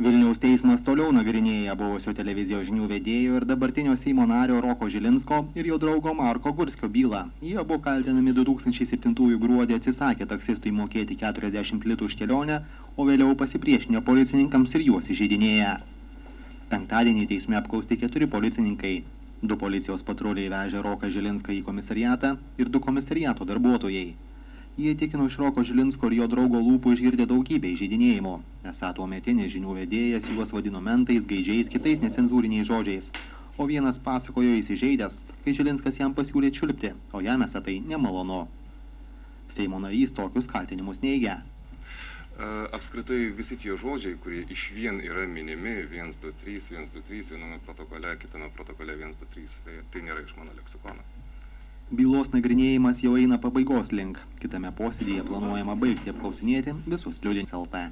Vilniaus teismas toliau nagrinėja buvusio televizijos žinių vedėjo ir dabartinio Seimo nario Roko Žilinsko ir jo draugo Marko Gurskio bylą. Jie abu kaltinami 2007 gruodį atsisakė taksistui mokėti 40 litų už kelionę, o vėliau pasipriešinę policininkams ir juos įžeidinėja. Penktadienį teisme apklausti 4 policininkai. 2 policijos patruliai vežė Roką Žilinską į komisariatą ir 2 komisariato darbuotojai. Jie tikino iš Roko Žilinsko ir jo draugo lūpų išgirdę daugybę įžeidinėjimų. Esą tuometinis žinių vedėjas juos vadino mentais, gaidžiais, kitais necenzūriniais žodžiais. O vienas pasakojo įsižeidęs, kai Žilinskas jam pasiūlė čiulpti, o jam esą tai nemalonu. Seimo narys tokius kaltinimus neigia. Apskritai visi tie žodžiai, kurie išvien yra minimi 1, 2, 3, 1, 2, 3, viename protokole, kitame protokole 1, 2, 3, tai nėra iš mano leksikono. Bylos nagrinėjimas jau eina pabaigos link. Kitame posėdyje planuojama baigti apklausinėti visus liudinius LT.